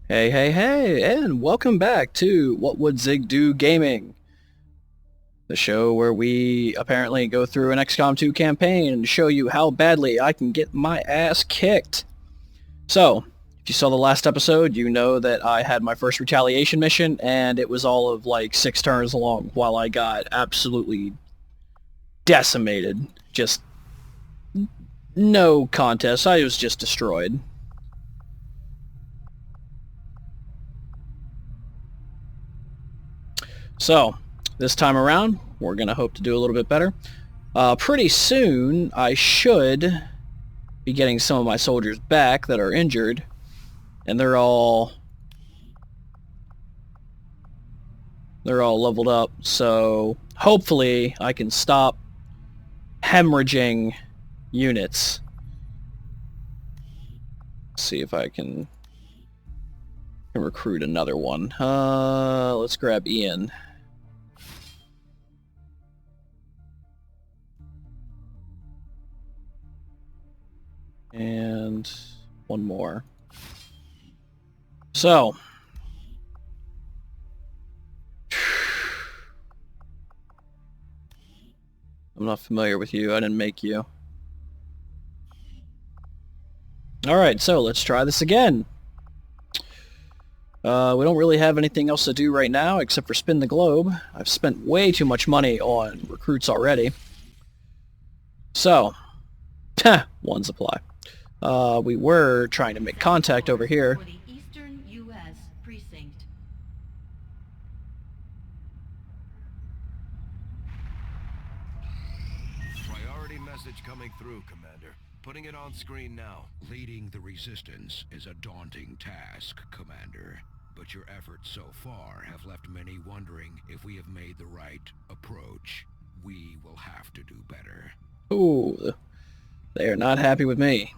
Hey, hey, hey, and welcome back to What Would Zig Do Gaming, the show where we apparently go through an XCOM 2 campaign and show you how badly I can get my ass kicked. So, if you saw the last episode, you know that I had my first retaliation mission, and it was all of like 6 turns long while I got absolutely decimated. Just no contest. I was just destroyed. So, this time around, we're going to hope to do a little bit better. Pretty soon, I should be getting some of my soldiers back that are injured, and they're all leveled up, so hopefully I can stop hemorrhaging units. See if I can recruit another one. Let's grab Ian. And one more. So, I'm not familiar with you. I didn't make you. Alright, so let's try this again. We don't really have anything else to do right now except for spin the globe. I've spent way too much money on recruits already. So, one supply. We were trying to make contact over here. For the Eastern U.S. precinct. Priority message coming through, Commander. Putting it on screen now. Leading the resistance is a daunting task, Commander. But your efforts so far have left many wondering if we have made the right approach. We will have to do better. Ooh, they are not happy with me.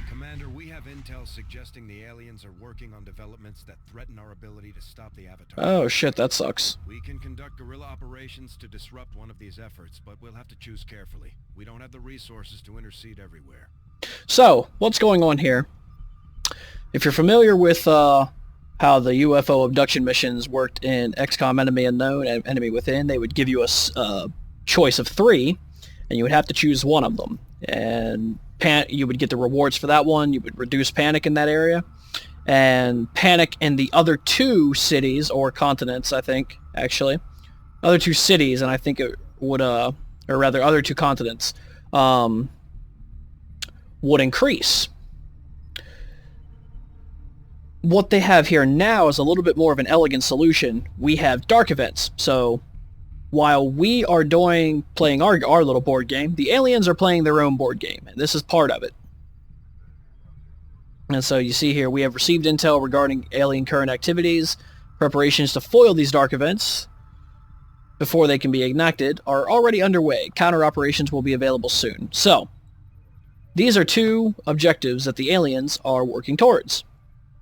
Commander, we have intel suggesting the aliens are working on developments that threaten our ability to stop the Avatar. Oh shit, that sucks. We can conduct guerrilla operations to disrupt one of these efforts, but we'll have to choose carefully. We don't have the resources to intercede everywhere. So, what's going on here? If you're familiar with how the UFO abduction missions worked in XCOM Enemy Unknown and Enemy Within, they would give you a choice of 3, and you would have to choose one of them. And you would get the rewards for that one. You would reduce panic in that area, and panic in the other 2 cities or continents. I think actually, other 2 cities, and I think it would, or rather, other 2 continents would increase. What they have here now is a little bit more of an elegant solution. We have dark events, so while we are playing our little board game, the aliens are playing their own board game, and this is part of it. And so you see here, we have received intel regarding alien current activities. Preparations to foil these dark events before they can be enacted are already underway. Counter operations will be available soon. So, these are 2 objectives that the aliens are working towards.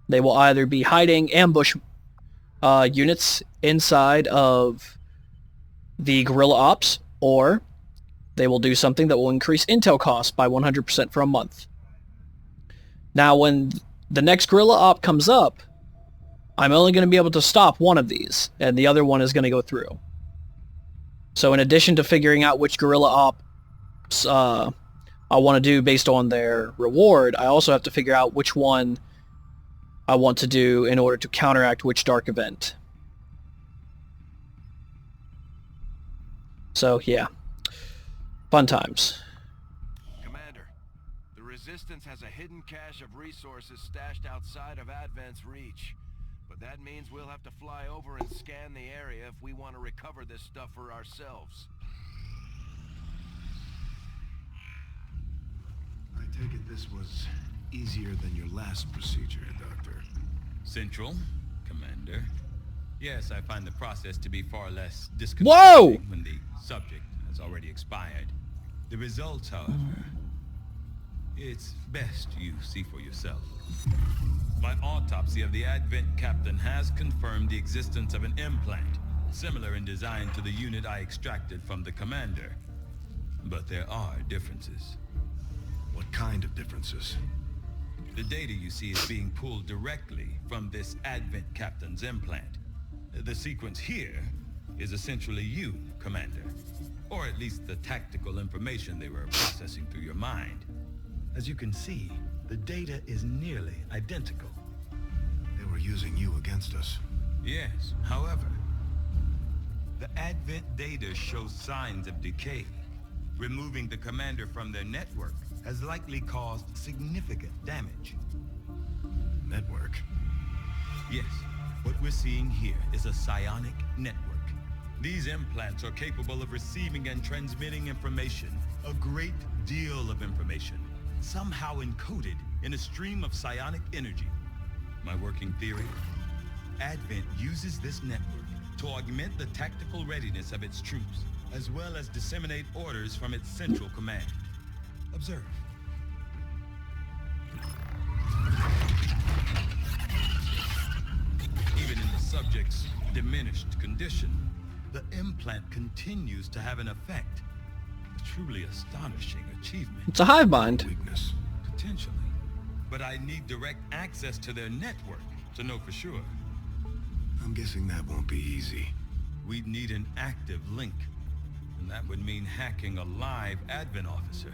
They will either be hiding ambush units inside of the guerrilla ops, or they will do something that will increase intel costs by 100% for a month. Now, when the next guerrilla op comes up, I'm only going to be able to stop one of these, and the other one is going to go through. So in addition to figuring out which guerrilla ops I want to do based on their reward, I also have to figure out which one I want to do in order to counteract which dark event. So, yeah. Fun times. Commander, the Resistance has a hidden cache of resources stashed outside of Advent's reach. But that means we'll have to fly over and scan the area if we want to recover this stuff for ourselves. I take it this was easier than your last procedure, Doctor. Central, Commander. Yes, I find the process to be far less Whoa! disconcerting when the subject has already expired. The results, however, it's best you see for yourself. My autopsy of the Advent captain has confirmed the existence of an implant, similar in design to the unit I extracted from the commander. But there are differences. What kind of differences? The data you see is being pulled directly from this Advent Captain's implant. The sequence here is essentially you, Commander. Or at least the tactical information they were processing through your mind. As you can see, the data is nearly identical. They were using you against us. Yes, however, the Advent data shows signs of decay. Removing the commander from their network has likely caused significant damage. Network? Yes, what we're seeing here is a psionic network. These implants are capable of receiving and transmitting information, a great deal of information, somehow encoded in a stream of psionic energy. My working theory? Advent uses this network to augment the tactical readiness of its troops, as well as disseminate orders from its central command. Observe. Even in the subject's diminished condition, the implant continues to have an effect. A truly astonishing achievement. It's a hive mind. Weakness. Potentially. But I need direct access to their network to know for sure. I'm guessing that won't be easy. We'd need an active link. And that would mean hacking a live Advent officer.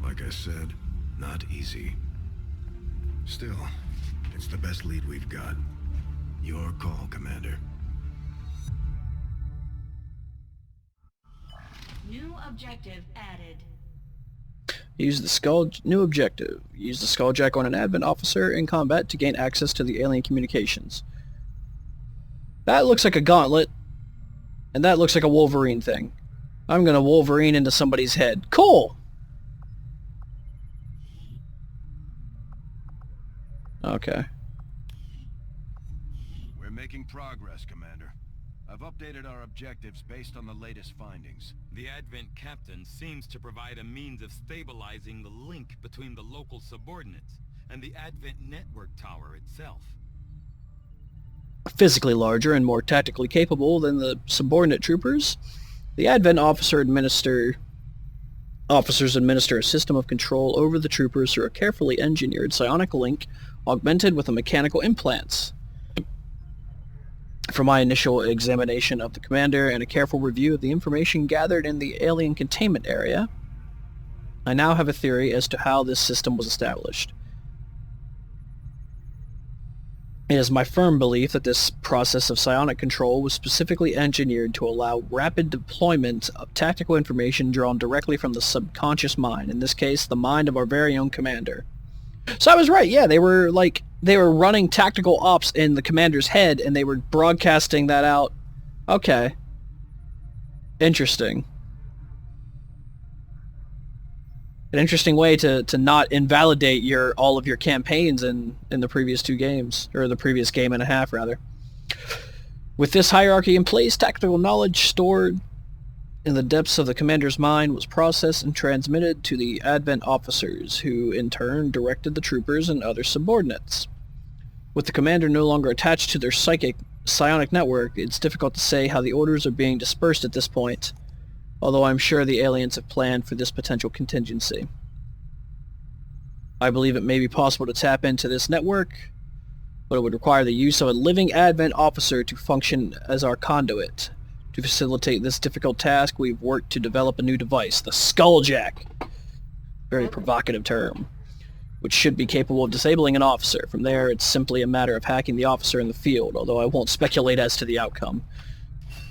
Like I said, not easy. Still, it's the best lead we've got. Your call, Commander. New objective added. Use the skull... New objective. Use the skulljack on an Advent officer in combat to gain access to the alien communications. That looks like a gauntlet. And that looks like a Wolverine thing. I'm gonna Wolverine into somebody's head. Cool! Okay. We're making progress, Commander. I've updated our objectives based on the latest findings. The Advent Captain seems to provide a means of stabilizing the link between the local subordinates and the Advent network tower itself. Physically larger and more tactically capable than the subordinate troopers, the Advent officers administer a system of control over the troopers through a carefully engineered psionic link augmented with a mechanical implants. From my initial examination of the commander and a careful review of the information gathered in the alien containment area, I now have a theory as to how this system was established. It is my firm belief that this process of psionic control was specifically engineered to allow rapid deployment of tactical information drawn directly from the subconscious mind, in this case, the mind of our very own commander. So I was right, yeah, they were running tactical ops in the commander's head, and they were broadcasting that out. Okay. Interesting. An interesting way to not invalidate all of your campaigns in the previous two games, or the previous game and a half, rather. With this hierarchy in place, tactical knowledge stored in the depths of the commander's mind was processed and transmitted to the Advent officers, who in turn directed the troopers and other subordinates. With the commander no longer attached to their psionic network, it's difficult to say how the orders are being dispersed at this point, although I'm sure the aliens have planned for this potential contingency. I believe it may be possible to tap into this network, but it would require the use of a living Advent officer to function as our conduit. To facilitate this difficult task, we've worked to develop a new device, the Skulljack. Very provocative term. Which should be capable of disabling an officer. From there, it's simply a matter of hacking the officer in the field, although I won't speculate as to the outcome.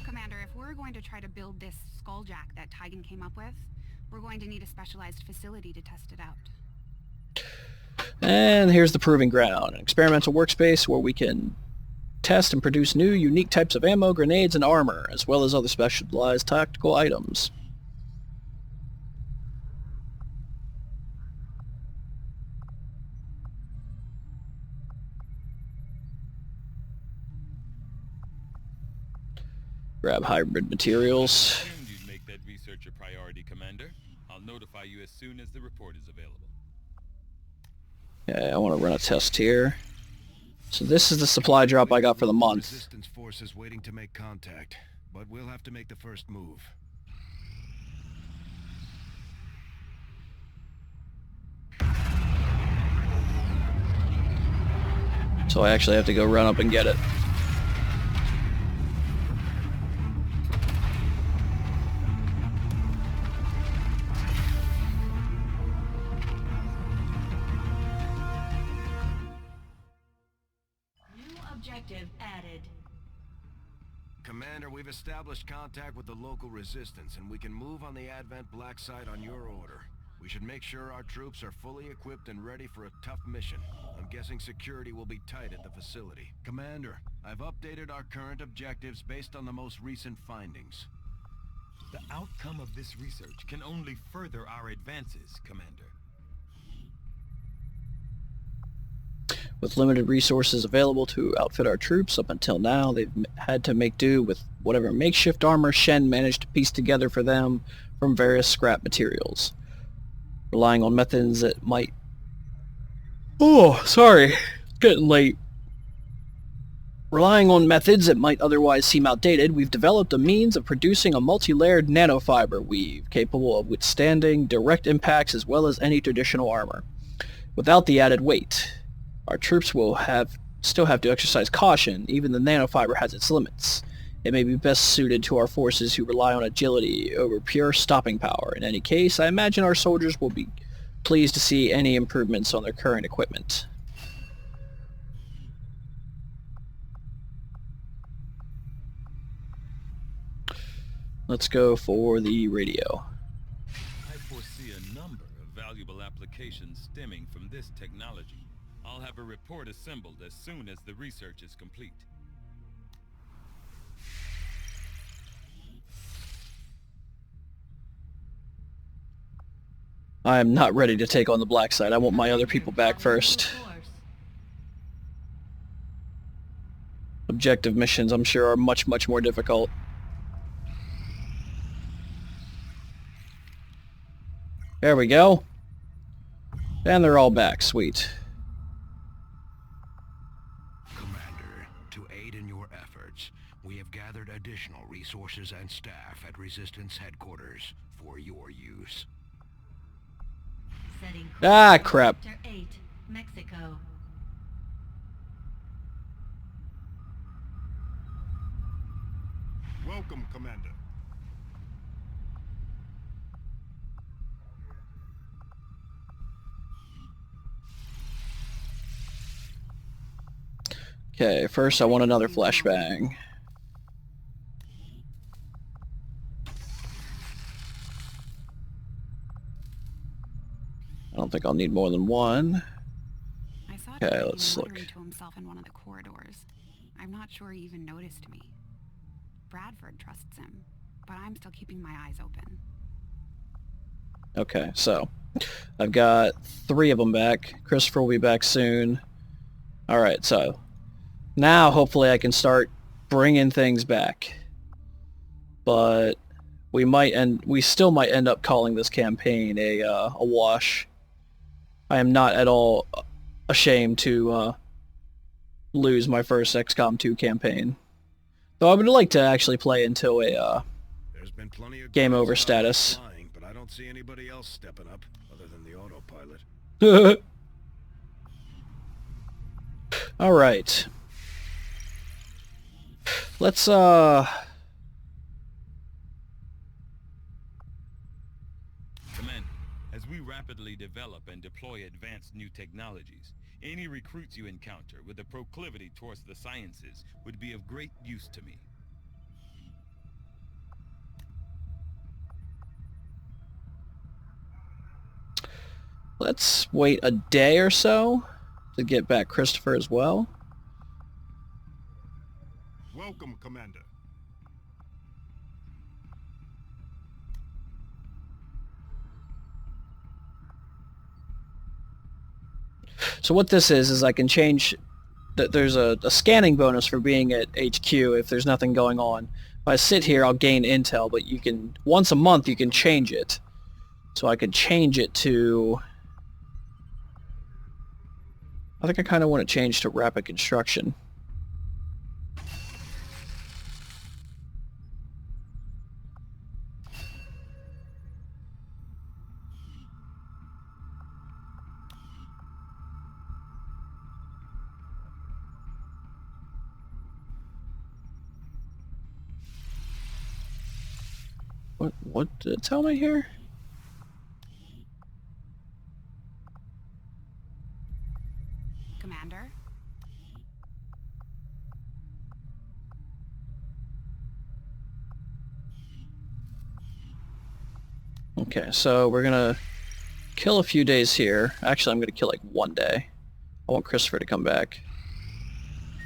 Commander, if we're going to try to build this Skulljack that Tigan came up with, we're going to need a specialized facility to test it out. And here's the proving ground, an experimental workspace where we can test and produce new, unique types of ammo, grenades, and armor, as well as other specialized tactical items. Grab hybrid materials. Assumed you'd make that research a priority, Commander. I'll notify you as soon as the report is available. Yeah, I want to run a test here. So this is the supply drop I got for the month. Resistance forces waiting to make contact, but we'll have to make the first move. So I actually have to go run up and get it. New objective added. Commander, we've established contact with the local resistance, and we can move on the Advent Black site on your order. We should make sure our troops are fully equipped and ready for a tough mission. I'm guessing security will be tight at the facility. Commander, I've updated our current objectives based on the most recent findings. The outcome of this research can only further our advances, Commander. With limited resources available to outfit our troops up until now, they've had to make do with whatever makeshift armor Shen managed to piece together for them from various scrap materials. Relying on methods that might... Oh, sorry. Getting late. Relying on methods that might otherwise seem outdated, we've developed a means of producing a multi-layered nanofiber weave capable of withstanding direct impacts as well as any traditional armor. Without the added weight, our troops will still have to exercise caution. Even the nanofiber has its limits. It may be best suited to our forces who rely on agility over pure stopping power. In any case, I imagine our soldiers will be pleased to see any improvements on their current equipment. Let's go for the radio. I foresee a number of valuable applications stemming from this technology. I'll have a report assembled as soon as the research is complete. I am not ready to take on the black side. I want my other people back first. Objective missions, I'm sure, are much, much more difficult. There we go. And they're all back. Sweet. Commander, to aid in your efforts, we have gathered additional resources and staff at Resistance headquarters for your use. Setting Ah, crap. Sector 8, Mexico. Welcome, Commander. Okay, first I want another flashbang. I don't think I'll need more than one. I saw Okay, Titan let's look. muttering to himself in one of the corridors. I'm not sure he even noticed me. Bradford trusts him, but I'm still keeping my eyes open. Okay, so I've got 3 of them back. Christopher will be back soon. Alright, so now hopefully I can start bringing things back. But we still might end up calling this campaign a wash. I am not at all ashamed to lose my first XCOM 2 campaign. Though I would like to actually play until a There's been plenty of game guys over out status. flying, but I don't see anybody else stepping up other than the autopilot. Alright. Let's Commander, as we rapidly develop and deploy advanced new technologies, any recruits you encounter with a proclivity towards the sciences would be of great use to me. let's wait a day or so to get back Christopher as well. Welcome, Commander. So what this is I can change... There's a scanning bonus for being at HQ if there's nothing going on. If I sit here, I'll gain intel, but you can... Once a month, you can change it. So I could change it to... I think I kind of want to change to rapid construction. What did it tell me here? Commander? Okay, so we're gonna kill a few days here. Actually, I'm gonna kill like 1 day. I want Christopher to come back.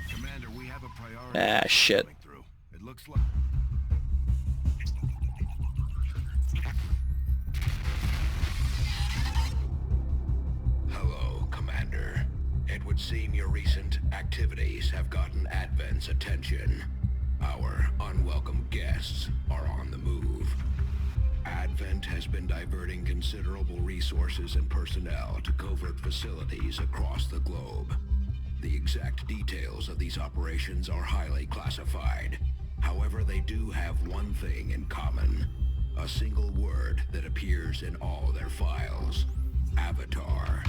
Commander, we have a priority. Ah, shit. coming through. It looks like... Hello, Commander. It would seem your recent activities have gotten Advent's attention. Our unwelcome guests are on the move. Advent has been diverting considerable resources and personnel to covert facilities across the globe. The exact details of these operations are highly classified. However, they do have one thing in common. A single word that appears in all their files. Avatar.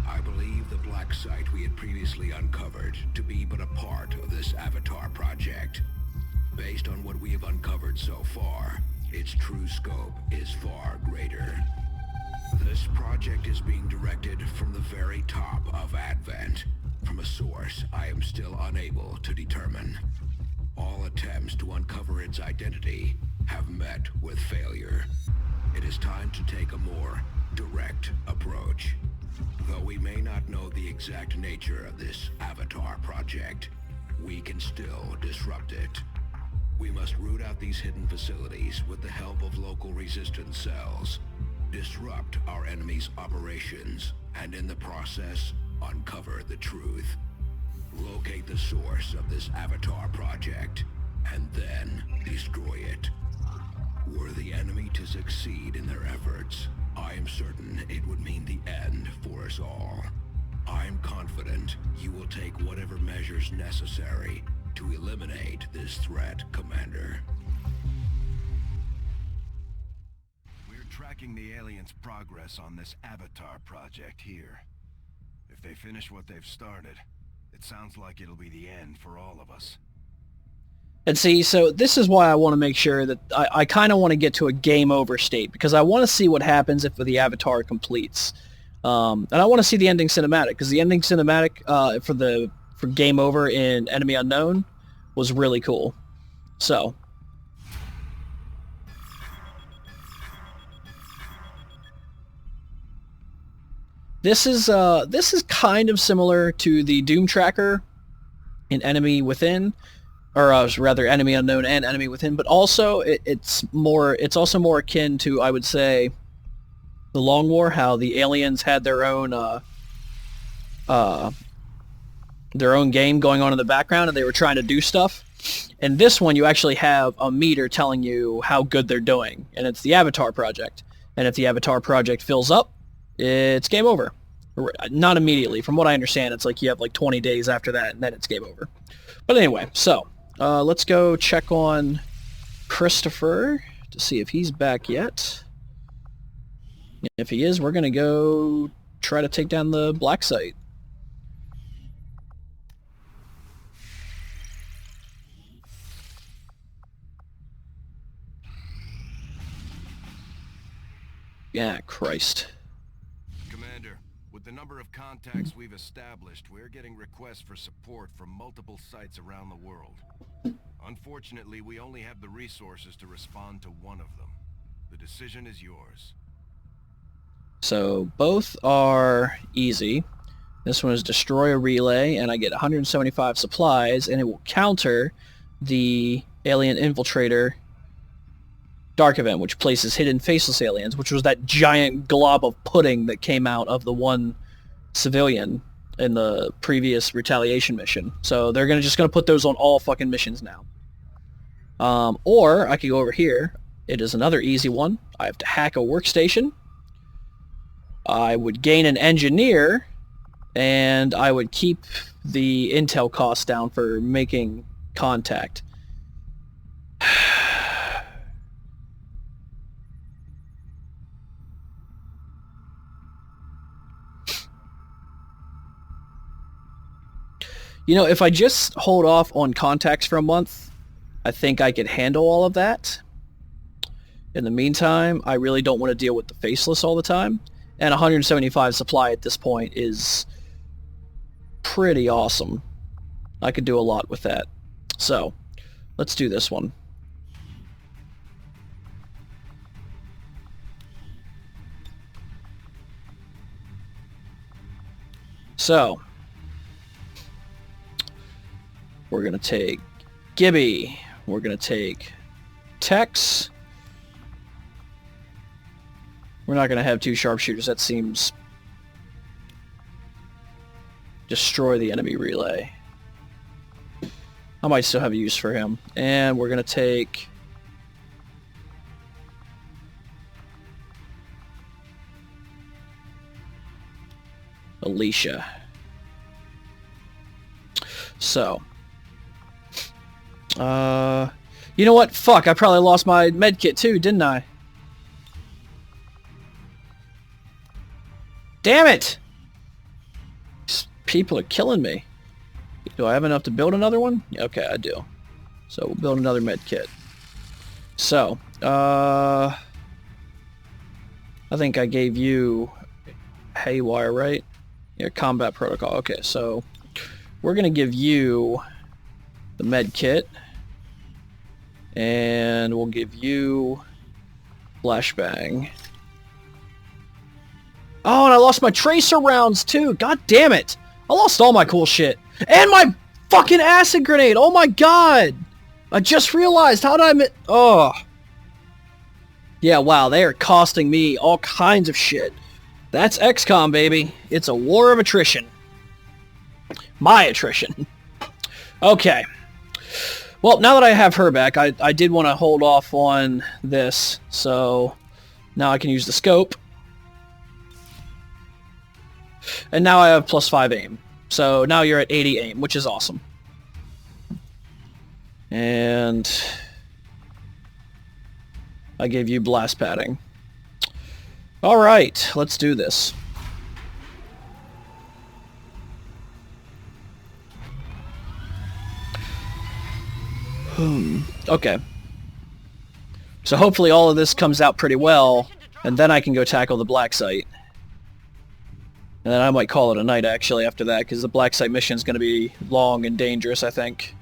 I believe the black site we had previously uncovered to be but a part of this Avatar project. Based on what we have uncovered so far, its true scope is far greater. This project is being directed from the very top of Advent, from a source I am still unable to determine. All attempts to uncover its identity have met with failure. It is time to take a more direct approach. Though we may not know the exact nature of this Avatar project, we can still disrupt it. We must root out these hidden facilities with the help of local resistance cells, disrupt our enemy's operations, and in the process, uncover the truth. Locate the source of this Avatar project, and then destroy it. Were the enemy to succeed in their efforts, I am certain it would mean the end for us all. I am confident you will take whatever measures necessary to eliminate this threat, Commander. We're tracking the aliens' progress on this Avatar project here. If they finish what they've started, it sounds like it'll be the end for all of us. And see, so this is why I want to make sure that I kind of want to get to a game over state, because I want to see what happens if the Avatar completes. And I want to see the ending cinematic, because the ending cinematic for game over in Enemy Unknown was really cool. So this is kind of similar to the Doom tracker in Enemy Within, or rather Enemy Unknown and Enemy Within, but also it's also more akin to, I would say, the Long War, how the aliens had their own game going on in the background and they were trying to do stuff. And this one, you actually have a meter telling you how good they're doing, and it's the Avatar project. And if the Avatar project fills up, it's game over. Not immediately. From what I understand, it's like you have like 20 days after that, and then it's game over. But anyway, so let's go check on Christopher to see if he's back yet. If he is, we're going to go try to take down the black site. Yeah, Christ. Commander, with the number of contacts we've established, we're getting requests for support from multiple sites around the world. Unfortunately, we only have the resources to respond to one of them. The decision is yours. So both are easy. This one is destroy a relay, and I get 175 supplies, and it will counter the alien infiltrator dark event, which places hidden faceless aliens, which was that giant glob of pudding that came out of the one civilian in the previous retaliation mission. So they're just gonna put those on all fucking missions now. Or I could go over here. It is another easy one. I have to hack a workstation. I would gain an engineer, and I would keep the intel costs down for making contact. You know, if I just hold off on contacts for a month, I think I could handle all of that. In the meantime, I really don't want to deal with the faceless all the time. And 175 supply at this point is pretty awesome. I could do a lot with that. So, let's do this one. So, we're going to take Gibby. We're going to take Tex. We're not going to have 2 sharpshooters. That seems... Destroy the enemy relay. I might still have a use for him. And we're going to take... Alicia. So... you know what? Fuck, I probably lost my medkit too, didn't I? Damn it! These people are killing me. Do I have enough to build another one? Okay, I do. So we'll build another medkit. So, I think I gave you Haywire, right? Yeah, combat protocol. Okay, so we're gonna give you the medkit. And we'll give you flashbang. Oh, and I lost my tracer rounds too. God damn it. I lost all my cool shit. And my fucking acid grenade. Oh my god. I just realized. How did I oh. Yeah, wow. They are costing me all kinds of shit. That's XCOM, baby. It's a war of attrition. My attrition. Okay. Well, now that I have her back, I did want to hold off on this, so now I can use the scope. And now I have +5 aim. So now you're at 80 aim, which is awesome. And I gave you blast padding. Alright, let's do this. Okay. So hopefully all of this comes out pretty well, and then I can go tackle the black site. And then I might call it a night actually after that, because the black site mission is going to be long and dangerous, I think.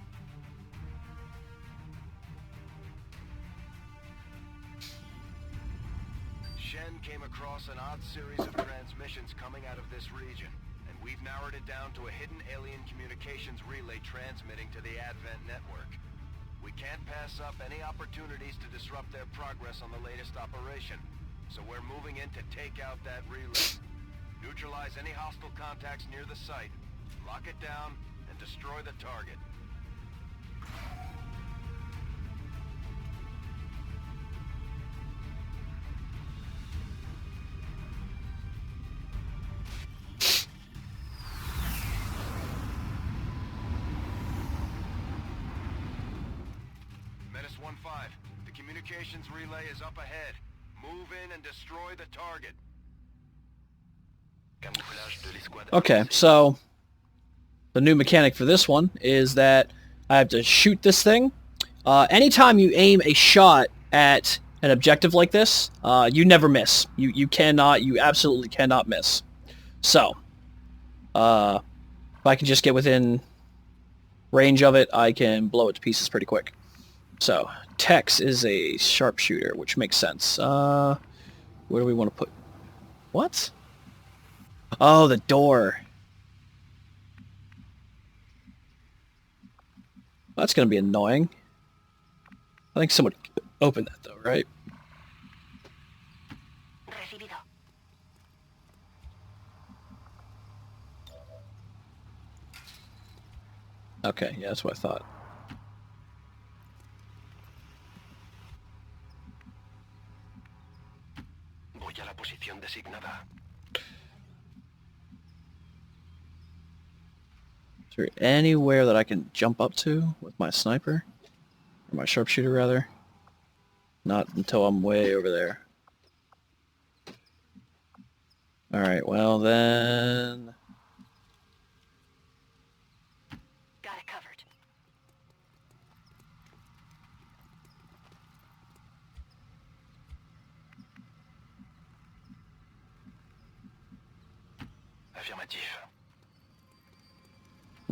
Shen came across an odd series of transmissions coming out of this region, and we've narrowed it down to a hidden alien communications relay transmitting to the Advent network. We can't pass up any opportunities to disrupt their progress on the latest operation, so we're moving in to take out that relay. Neutralize any hostile contacts near the site, lock it down, and destroy the target. Menace 1-5, the communications relay is up ahead. Move in and destroy the target. Okay, so the new mechanic for this one is that I have to shoot this thing. Anytime you aim a shot at an objective like this, you never miss. You absolutely cannot miss. So, if I can just get within range of it, I can blow it to pieces pretty quick. So, Tex is a sharpshooter, which makes sense. Where do we want to put... What? Oh, the door. That's going to be annoying. I think someone opened that, though, right? Recibido. Okay, yeah, that's what I thought. Voy a la posición designada. Is there anywhere that I can jump up to with my sniper? Or my sharpshooter, rather? Not until I'm way over there. Alright, well then... Got it covered.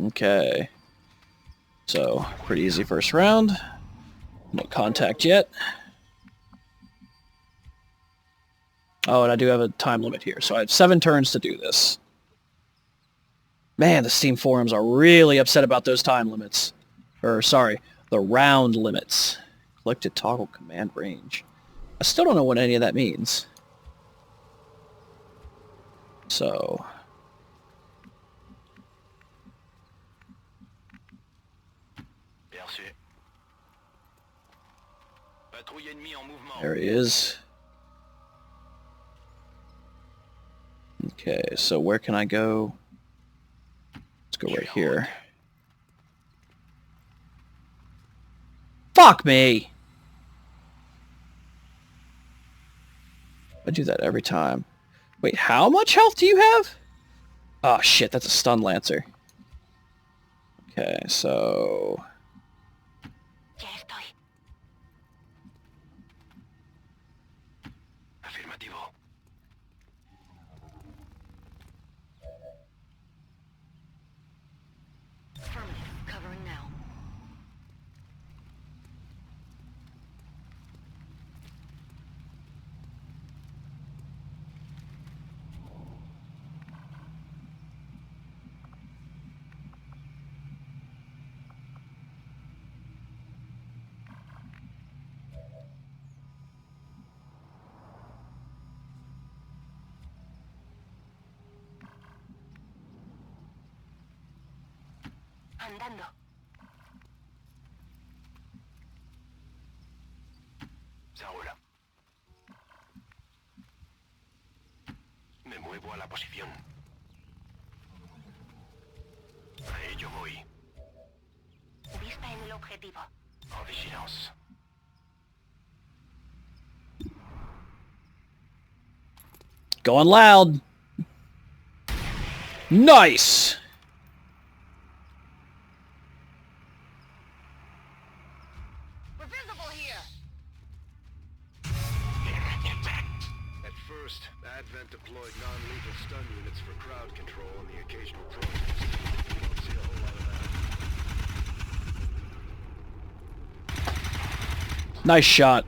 Okay. So, pretty easy first round. No contact yet. Oh, and I do have a time limit here, so I have 7 turns to do this. Man, the Steam forums are really upset about those time limits. Or, sorry, the round limits. Click to toggle command range. I still don't know what any of that means. So... there he is. Okay, so where can I go? Let's go right here. Fuck me! I do that every time. Wait, how much health do you have? Oh shit, that's a stun lancer. Okay, so... Ya estoy. Afirmativo. Affirmative. Covering now. Andando. Se enrola. Me muevo a la posición. A ello voy. Vista en el objetivo. En vigilance. going loud. Nice! We're visible here. At first, Advent deployed non-lethal stun units for crowd control and the occasional protest. You don't see a whole lot of that. Nice shot.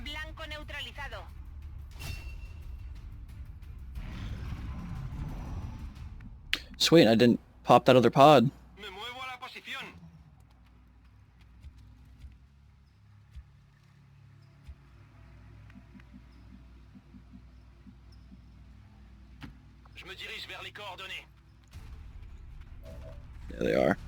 Blanco neutralizado. Sweet, I didn't pop that other pod. Me muevo a la posición. Je me dirige vers les coordonnées. There they are.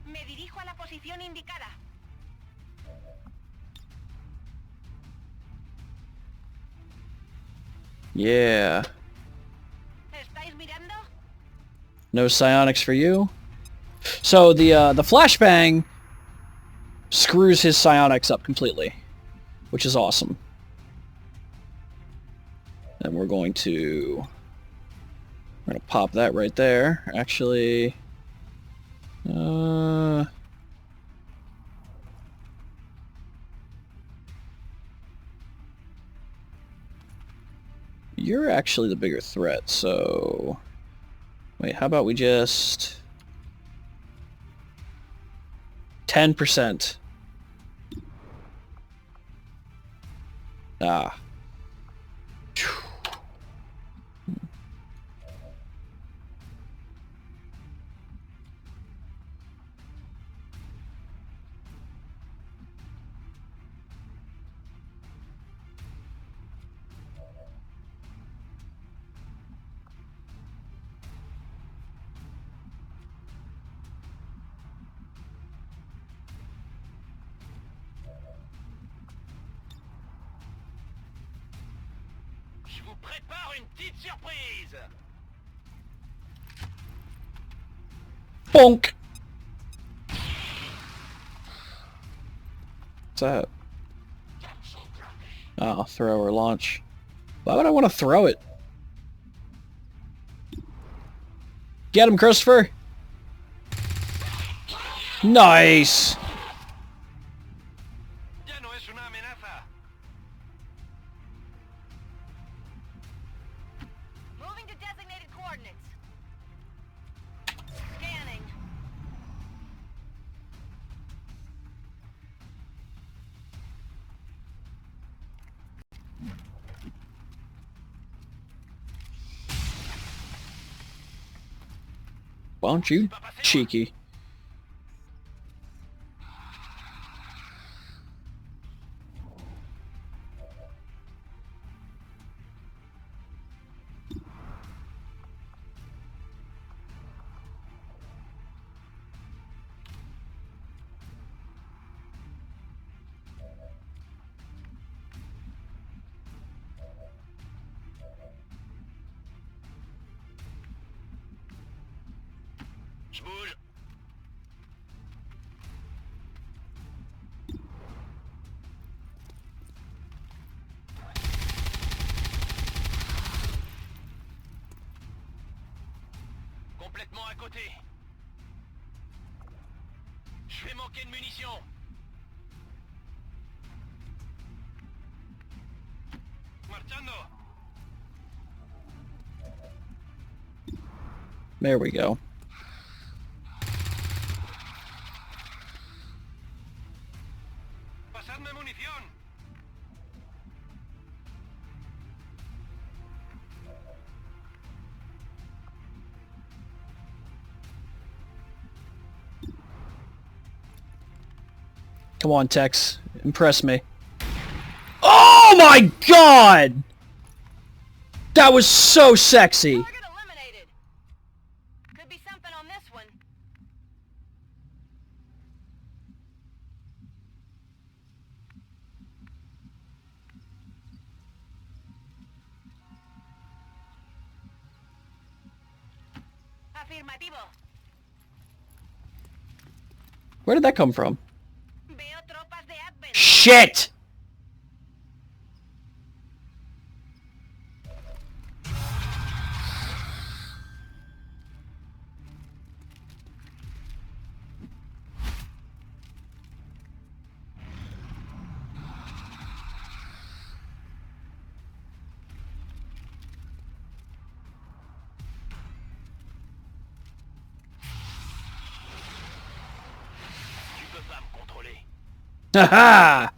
Me dirijo a la posición indicada. Yeah. ¿Estáis mirando? No psionics for you. So the flashbang screws his psionics up completely, which is awesome. And we're gonna pop that right there. Actually, you're actually the bigger threat, so... Wait, how about we just... 10%. Ah. Je vous prépare une petite surprise. Bonk! What's that? Oh, throw or launch. Why would I want to throw it? Get him, Christopher! Nice! Ya no es una amenaza. Moving to designated coordinates. Scanning. Why don't you, cheeky? Je bouge. Complètement à côté. Je vais manquer de munitions. Marchando. There we go. Pasadme munición. Come on, Tex. Impress me. Oh my god! That was so sexy! Target eliminated. Could be something on this one. Afirmativo. Where did that come from? Veo tropas de Advent. Shit! Tu peux pas me contrôler. Haha!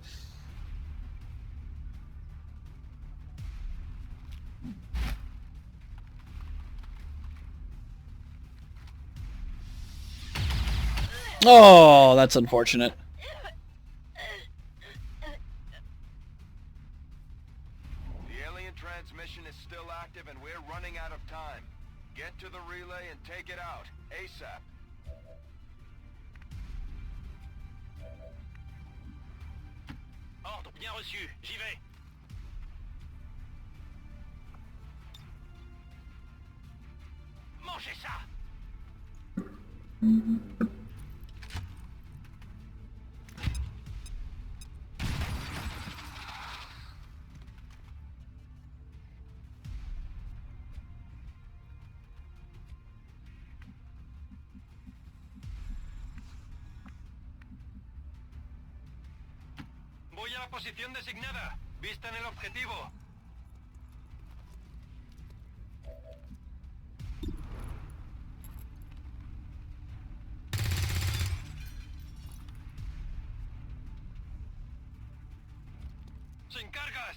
Oh, that's unfortunate. The alien transmission is still active and we're running out of time. Get to the relay and take it out, ASAP. Ordre bien reçu, j'y vais. Mangez ça. Voy a la posición designada. Vista en el objetivo. ¡Sin cargas!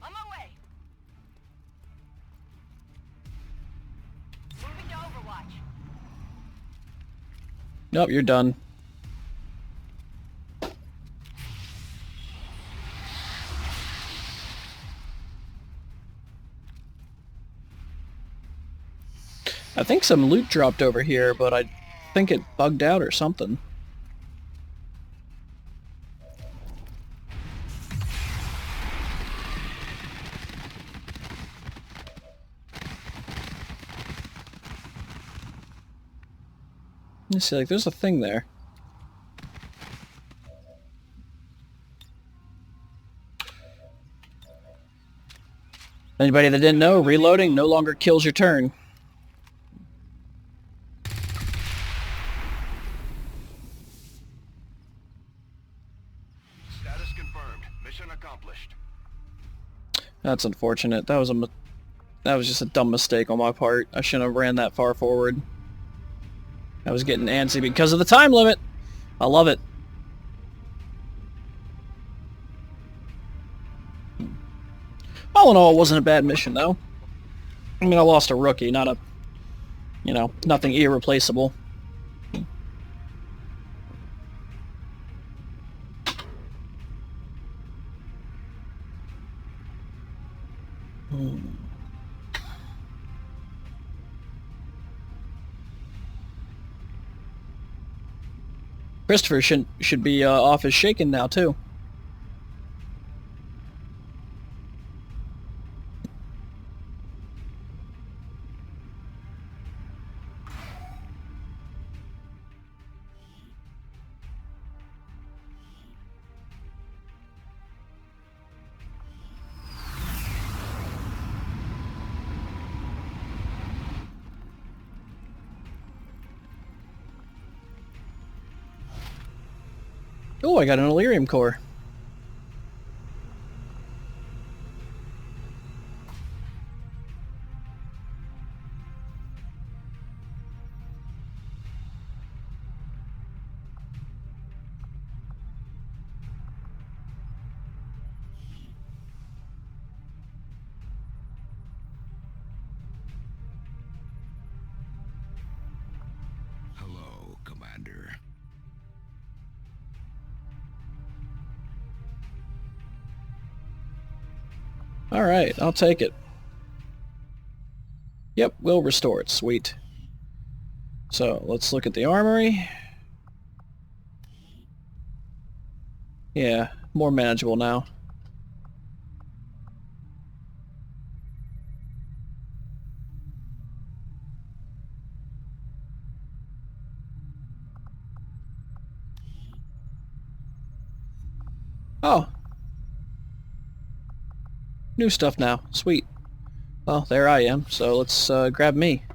On my way. Moving to Overwatch. Nope, you're done. I think some loot dropped over here, but I think it bugged out or something. Let's see, like, there's a thing there. Anybody that didn't know, reloading no longer kills your turn. Status confirmed. Mission accomplished. That's unfortunate. That was just a dumb mistake on my part. I shouldn't have ran that far forward. I was getting antsy because of the time limit. I love it. All in all, it wasn't a bad mission, though. I mean, I lost a rookie, not a, you know, nothing irreplaceable. Christopher should be off his shaken now, too. Oh, I got an Illyrium core. Hello, Commander. Alright, I'll take it. Yep, we'll restore it. Sweet. So, let's look at the armory. Yeah, more manageable now. Oh. New stuff now. Sweet. Well, there I am, so let's grab me.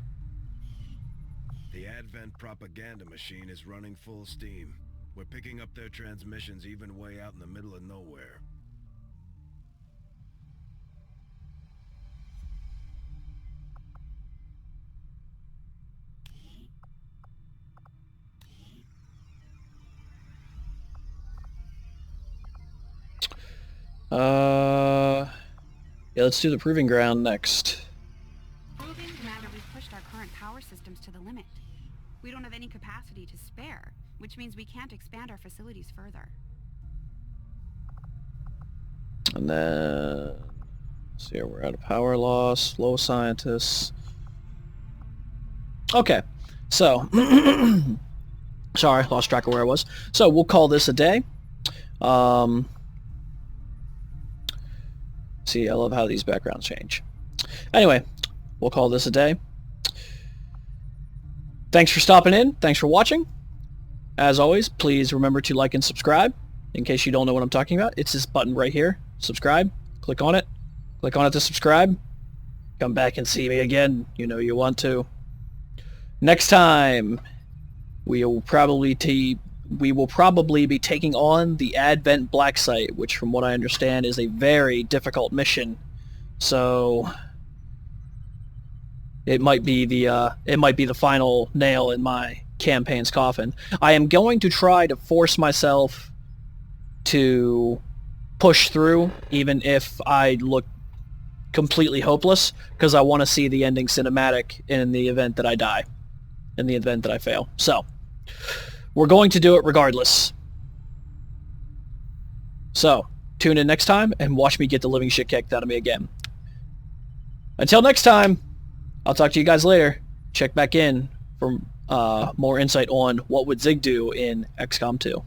The Advent propaganda machine is running full steam. We're picking up their transmissions even way out in the middle of nowhere. Yeah, let's do the Proving Ground next. Proving, Commander, we've pushed our current power systems to the limit. We don't have any capacity to spare, which means we can't expand our facilities further. And then... let's see here, we're out of power loss, low scientists. Okay, so... sorry, lost track of where I was. So, we'll call this a day. See, I love how these backgrounds change. Anyway, we'll call this a day. Thanks for stopping in. Thanks for watching. As always, please remember to like and subscribe. In case you don't know what I'm talking about, it's this button right here. Subscribe. Click on it. Click on it to subscribe. Come back and see me again. You know you want to. Next time, we will probably be taking on the Advent Black Site, which from what I understand is a very difficult mission. So it might be the final nail in my campaign's coffin. I am going to try to force myself to push through, even if I look completely hopeless, because I want to see the ending cinematic in the event that I die, in the event that I fail. So we're going to do it regardless. So, tune in next time and watch me get the living shit kicked out of me again. Until next time, I'll talk to you guys later. Check back in for more insight on what would Zig do in XCOM 2.